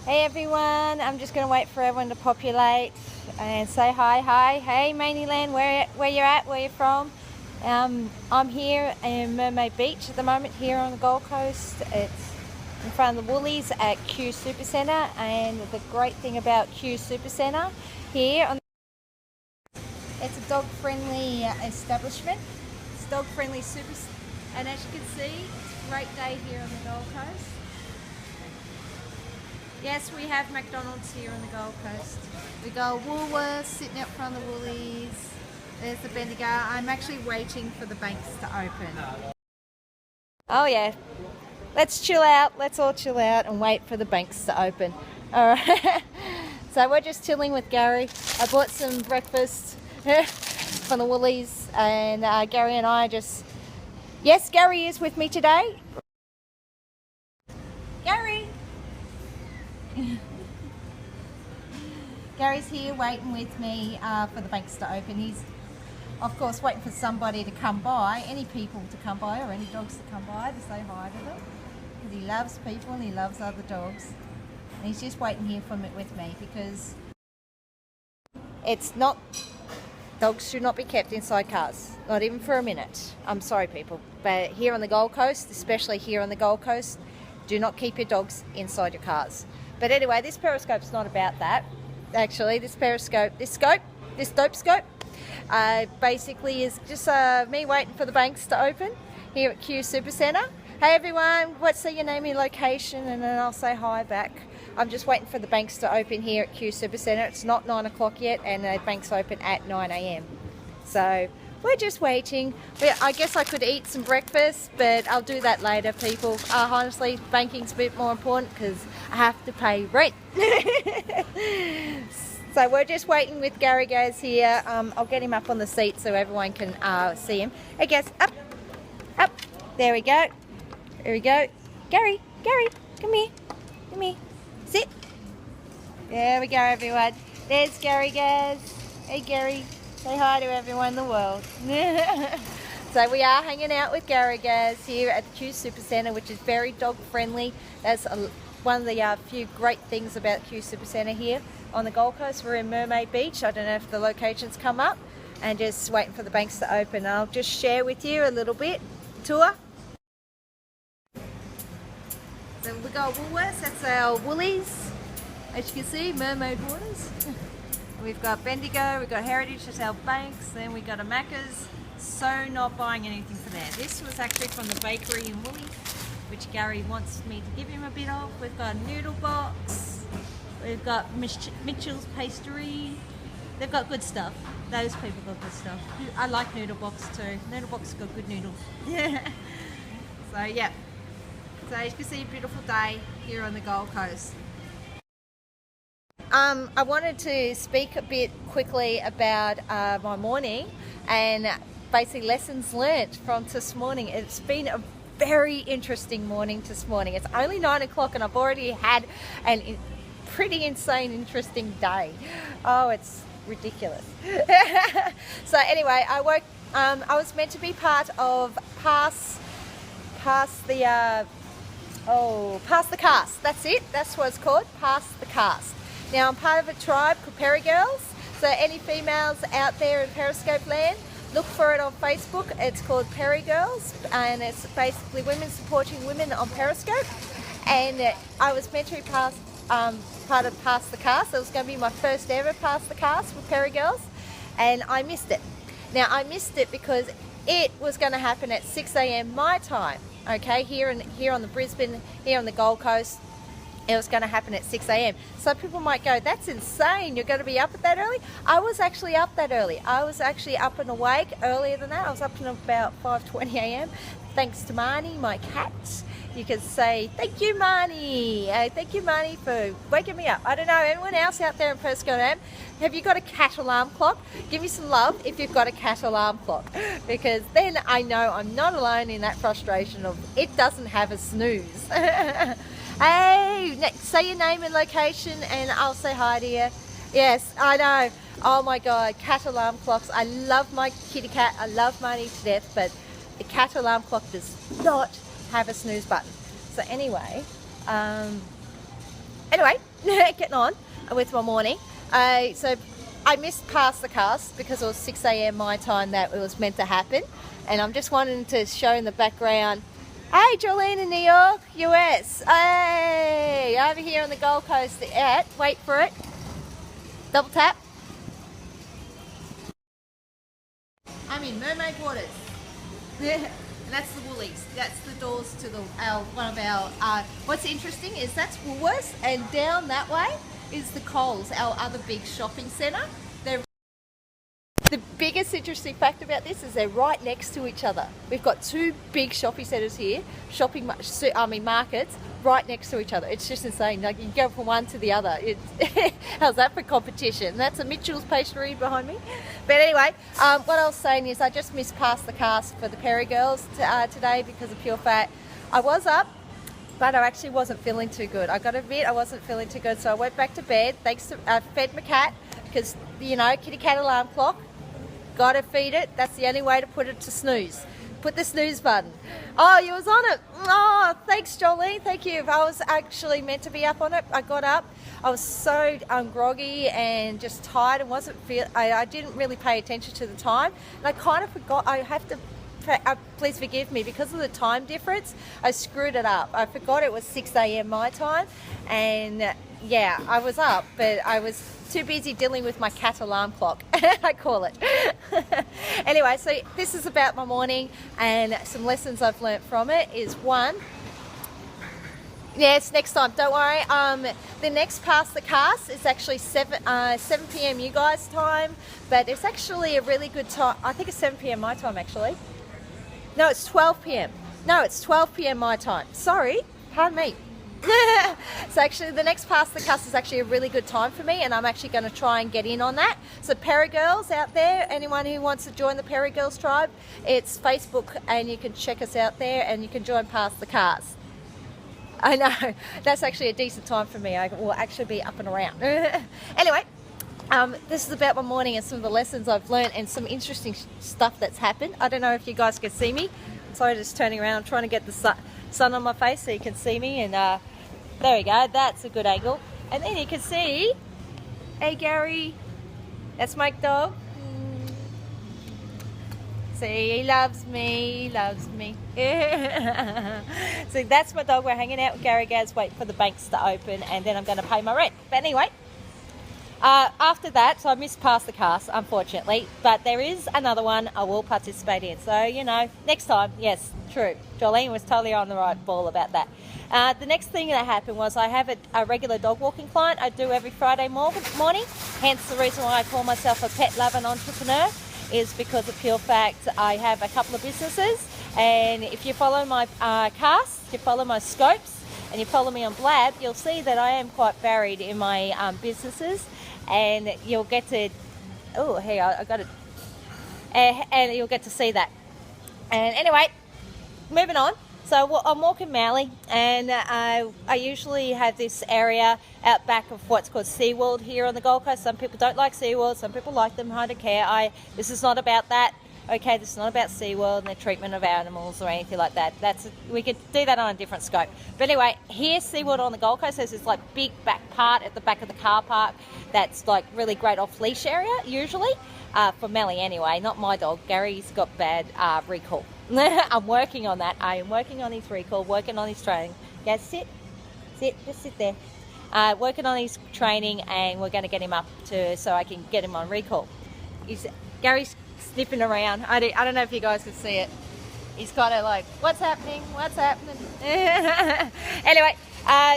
Hey everyone, I'm just going to wait for everyone to populate and say hi. Hey Mainland, where you're at, where you're from. I'm here in Mermaid Beach at the moment, here on the Gold Coast. It's in front of the Woolies at Q Supercenter, and the great thing about Q Supercenter here, it's a dog-friendly establishment. It's dog-friendly and as you can see, it's a great day here on the Gold Coast. Yes, we have McDonald's here on the Gold Coast. We got Woolworths sitting out front of the Woolies. There's the Bendigo. I'm actually waiting for the banks to open. Oh yeah, let's chill out. Let's all chill out and wait for the banks to open. All right. So we're just chilling with Gary. I bought some breakfast from the Woolies, and Gary and I just... Yes, Gary is with me today. Gary! Gary's here waiting with me for the banks to open. He's, of course, waiting for somebody to come by, any people to come by or any dogs to come by to say hi to them. Because he loves people and he loves other dogs. And he's just waiting here for me with me because it's not... Dogs should not be kept inside cars, not even for a minute. I'm sorry, people, but here on the Gold Coast, especially here on the Gold Coast, do not keep your dogs inside your cars. But anyway, this Periscope's not about that. Actually, this dope scope, basically is just me waiting for the banks to open here at Q Supercenter. Hey everyone, what's your name and location, and then I'll say hi back. I'm just waiting for the banks to open here at Q Supercenter. It's not 9 o'clock yet, and the banks open at 9 a.m. So we're just waiting. I guess I could eat some breakfast, but I'll do that later, people. Honestly, banking's a bit more important because I have to pay rent. So we're just waiting with GarryGaz here. I'll get him up on the seat so everyone can see him. Hey Gaz, up. There we go. There we go. Gary, come here. Sit. There we go, everyone. There's GarryGaz. Hey Gary, say hi to everyone in the world. So we are hanging out with GarryGaz here at the Q Supercenter, which is very dog friendly. That's one of the few great things about Q Supercenter here on the Gold Coast. We're in Mermaid Beach. I don't know if the locations come up, and just waiting for the banks to open. I'll just share with you a little bit tour. So we got Woolworths, that's our Woolies, as you can see, Mermaid Waters. We've got Bendigo, we've got Heritage, that's our banks, then we got a Macca's. So not buying anything for there. This was actually from the bakery in Woolies, which Gary wants me to give him a bit of. We've got a noodle box, we've got Mitchell's pastry. They've got good stuff. Those people got good stuff. I like noodle box too. Noodle box has got good noodles. So yeah. So as you can see, a beautiful day here on the Gold Coast. I wanted to speak a bit quickly about my morning and basically lessons learnt from this morning. It's been a very interesting morning this morning. It's only 9 o'clock and I've already had a pretty insane, interesting day. Oh, it's ridiculous. So anyway, I was meant to be part of Pass the Cast. That's it. That's what it's called. Pass the Cast. Now I'm part of a tribe called PeriGirls. So any females out there in Periscope land, look for it on Facebook. It's called PeriGirls, and it's basically women supporting women on Periscope. And I was meant to be part of Pass the Cast. It was going to be my first ever Pass the Cast with PeriGirls, and I missed it. Now I missed it because it was going to happen at 6 a.m. my time. Okay, here on the Brisbane, here on the Gold Coast, it was going to happen at 6 a.m. So people might go, that's insane, you're going to be up at that early? I was actually up that early. I was actually up and awake earlier than that. I was up until about 5:20 a.m. Thanks to Marnie, my cat. You can say, thank you, Marnie. Thank you, Marnie, for waking me up. I don't know, anyone else out there in Periscope, have you got a cat alarm clock? Give me some love if you've got a cat alarm clock, because then I know I'm not alone in that frustration of it doesn't have a snooze. Hey, say your name and location and I'll say hi to you. Yes, I know. Oh my God, cat alarm clocks. I love my kitty cat. I love Marnie to death, but the cat alarm clock does not have a snooze button. So anyway, getting on with my morning. So I missed past the cast because it was 6 a.m. my time that it was meant to happen. And I'm just wanting to show in the background, hey, Jolene in New York, US. Hey, over here on the Gold Coast wait for it, double tap. I'm in Mermaid Waters. And that's the Woolies. That's the doors to one of our, what's interesting is that's Woolworths, and down that way is the Coles, our other big shopping centre. The biggest interesting fact about this is they're right next to each other. We've got two big shopping centres here, markets, right next to each other. It's just insane. Like, you can go from one to the other. How's that for competition? That's a Mitchell's pastry behind me. But anyway, what I was saying is I just missed past the cast for the PeriGirls today because of pure fat. I was up, but I actually wasn't feeling too good. I got to admit, I wasn't feeling too good, so I went back to bed. Fed my cat because, you know, kitty cat alarm clock. Gotta feed it. That's the only way to put it to snooze. Put the snooze button. Oh, you was on it. Oh, thanks, Jolene. Thank you. I was actually meant to be up on it. I got up. I was so groggy and just tired and I didn't really pay attention to the time. And I kind of forgot. I have to, please forgive me, because of the time difference, I screwed it up. I forgot it was 6 a.m. my time. And yeah, I was up, but I was too busy dealing with my cat alarm clock, I call it. Anyway, so this is about my morning, and some lessons I've learnt from it is one, yes, next time, don't worry. The next past the cast is actually 7 p.m. you guys time, but it's actually a really good time. I think it's 7 p.m. my time actually. No, it's 12 p.m. No, it's 12 p.m. my time. Sorry, pardon me. So actually the next past the cast is actually a really good time for me, and I'm actually going to try and get in on that. So PeriGirls out there, anyone who wants to join the PeriGirls tribe, it's Facebook, and you can check us out there and you can join past the cast. I know, that's actually a decent time for me. I will actually be up and around. Anyway, this is about my morning and some of the lessons I've learned and some interesting stuff that's happened. I don't know if you guys can see me. Sorry, just turning around. I'm trying to get the sun on my face so you can see me, and there we go, that's a good angle. And then you can see, hey Gary, that's my dog. See, he loves me, So that's my dog. We're hanging out with GarryGaz, wait for the banks to open, and then I'm going to pay my rent. But anyway, after that, so I missed past the cast, unfortunately, but there is another one I will participate in. So, you know, next time, yes, true. Jolene was totally on the right ball about that. The next thing that happened was I have a regular dog walking client I do every Friday morning, hence the reason why I call myself a pet lover and entrepreneur, is because of pure fact I have a couple of businesses, and if you follow my casts, you follow my scopes, and you follow me on Blab, you'll see that I am quite varied in my businesses, and you'll get to, oh, hey, I got it, and you'll get to see that. And anyway, moving on. So I'm walking Maui, and I usually have this area out back of what's called SeaWorld here on the Gold Coast. Some people don't like SeaWorld, some people like them, I don't care. This is not about that. Okay, this is not about SeaWorld and the treatment of animals or anything like that. We could do that on a different scope. But anyway, here SeaWorld on the Gold Coast, there's this like big back part at the back of the car park that's like really great off-leash area, usually. For Melly anyway, not my dog. Gary's got bad recall. I'm working on that. I am working on his recall, working on his training. Yeah, sit, just sit there. Working on his training, and we're going to get him up so I can get him on recall. Gary's sniffing around. I don't know if you guys can see it. He's kind of like, what's happening? Anyway,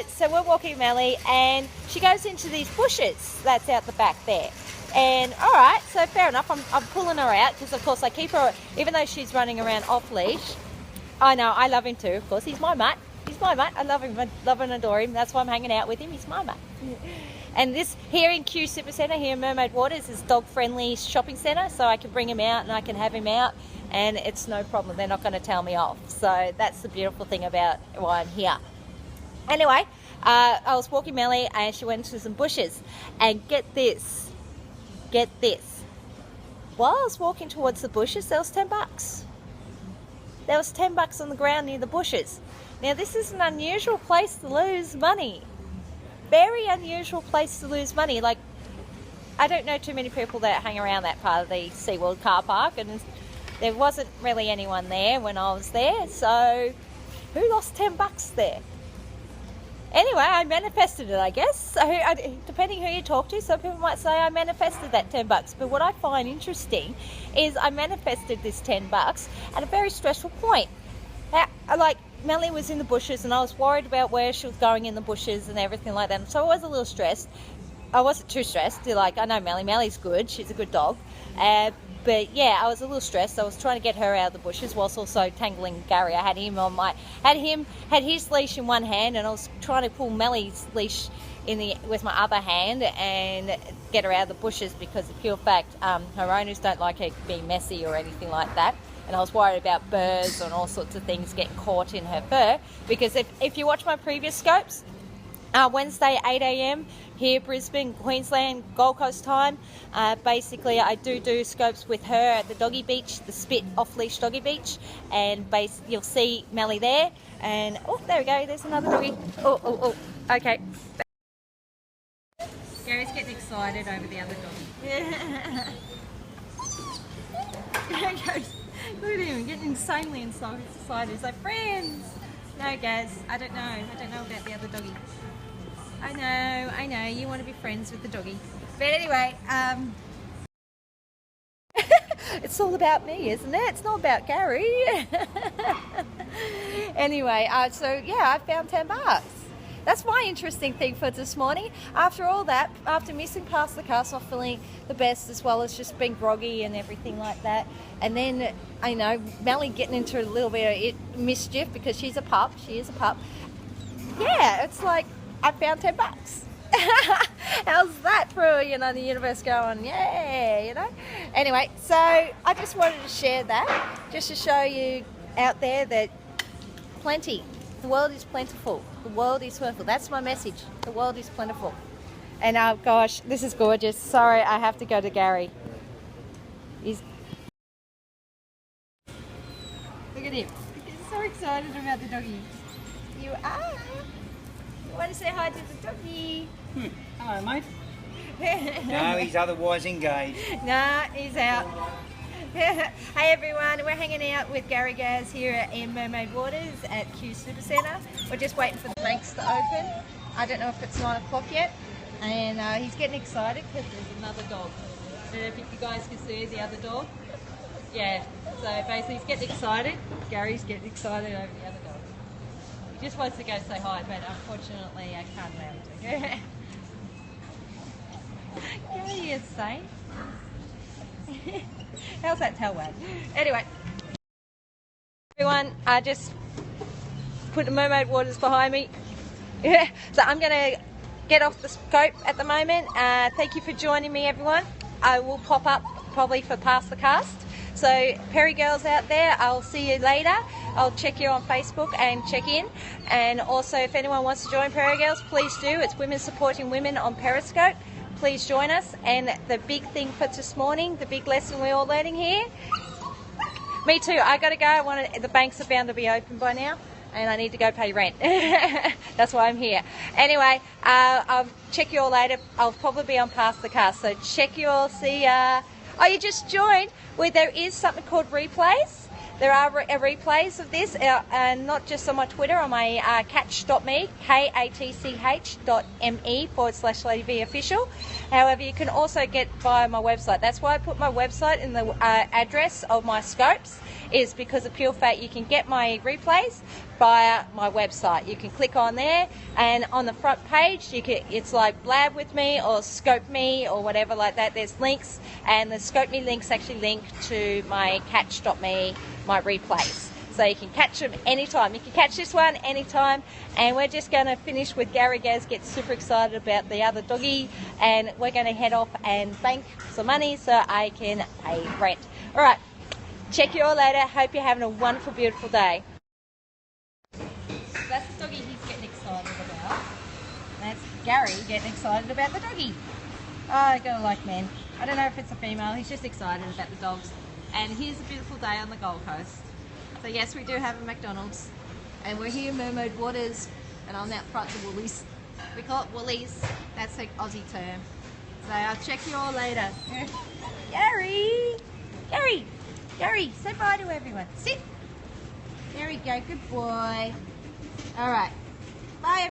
so we're walking Melly, and she goes into these bushes that's out the back there. And all right, so fair enough, I'm pulling her out because of course I keep her, even though she's running around off leash. I know, I love him too, of course. He's my mate. I love him, I love and adore him. That's why I'm hanging out with him. He's my mate. And this here in Q Supercenter here in Mermaid Waters is dog friendly shopping centre, so I can bring him out and I can have him out, and it's no problem. They're not going to tell me off. So that's the beautiful thing about why I'm here. Anyway, I was walking Melly, and she went into some bushes, and get this. While I was walking towards the bushes, there was $10. There was $10 on the ground near the bushes. Now this is an unusual place to lose money. very unusual place to lose money. Like, I don't know too many people that hang around that part of the SeaWorld car park, and there wasn't really anyone there when I was there, so who lost $10 there? Anyway, I manifested it, I guess. So, depending who you talk to, some people might say I manifested that $10. But what I find interesting is I manifested this $10 at a very stressful point. Like, Melly was in the bushes, and I was worried about where she was going in the bushes and everything like that. So I was a little stressed. I wasn't too stressed. Like, I know Melly. Melly's good. She's a good dog. But yeah, I was a little stressed. I was trying to get her out of the bushes whilst also tangling Garry. I had his leash in one hand, and I was trying to pull Melly's leash with my other hand and get her out of the bushes, because the pure fact, her owners don't like her being messy or anything like that. And I was worried about birds and all sorts of things getting caught in her fur, because if you watch my previous scopes, Wednesday 8 a.m. here, Brisbane, Queensland, Gold Coast time. Basically, I do scopes with her at the doggy beach, the spit off-leash doggy beach, and you'll see Melly there. And oh, there we go. There's another doggy. Oh, okay. Gary's getting excited over the other doggy. Look at him, getting insanely excited. He's like, friends. No, Gaz, I don't know about the other doggy. I know, you want to be friends with the doggy. But anyway, it's all about me, isn't it? It's not about Garry. Anyway, so yeah, I found $10. That's my interesting thing for this morning. After all that, after missing past the cast, not feeling the best, as well as just being groggy and everything like that. And then, I know, Melly getting into a little bit of mischief because she's a pup. She is a pup. Yeah, it's like, I found $10. How's that for, the universe going, yeah, Anyway, so I just wanted to share that, just to show you out there that plenty. The world is plentiful. The world is plentiful. That's my message. The world is plentiful. And oh gosh, this is gorgeous. Sorry, I have to go to Garry. Look at him. He's so excited about the doggy. You are. You want to say hi to the doggy? Hello, mate. No, he's otherwise engaged. Nah, he's out. Hey everyone, we're hanging out with GarryGaz here in Mermaid Waters at Q Supercenter. We're just waiting for the banks to open. I don't know if it's 9 o'clock yet. And he's getting excited because there's another dog. I don't know if you guys can see the other dog. Yeah, so basically he's getting excited. Gary's getting excited over the other dog. He just wants to go say hi, but unfortunately I can't allow him to. Gary is safe. How's that tail wag? Anyway, everyone, I just put the Mermaid Waters behind me. So I'm going to get off the scope at the moment. Thank you for joining me, everyone. I will pop up probably for Past the Cast. So PeriGirls out there, I'll see you later. I'll check you on Facebook and check in. And also, if anyone wants to join PeriGirls, please do. It's Women Supporting Women on Periscope. Please join us. And the big thing for this morning, the big lesson we're all learning here. Me too. I got to go. The banks are bound to be open by now, and I need to go pay rent. That's why I'm here. Anyway, I'll check you all later. I'll probably be on Past the Cast, so check you all. See ya. Oh, you just joined. Well, there is something called replays. There are replays of this, and not just on my Twitter, on my catch.me, katch.me/Lady Vee official. However, you can also get via my website. That's why I put my website in the address of my scopes, is because of pure fact you can get my replays via my website. You can click on there, and on the front page it's like blab with me or scope me or whatever like that. There's links, and the scope me links actually link to my catch.me, my replays. So you can catch them anytime. You can catch this one anytime. And we're just going to finish with GarryGaz gets super excited about the other doggy, and we're going to head off and bank some money so I can pay rent. All right. Check you all later. Hope you're having a wonderful, beautiful day. That's the doggy he's getting excited about. That's Garry getting excited about the doggy. Oh, I gotta like men. I don't know if it's a female. He's just excited about the dogs. And here's a beautiful day on the Gold Coast. So yes, we do have a McDonald's. And we're here in Mermaid Waters. And I'm out front of Woolies. We call it woolies. That's the Aussie term. So I'll check you all later. Gary! Gary! Gary, say bye to everyone. Sit! There we go, good boy. All right. Bye.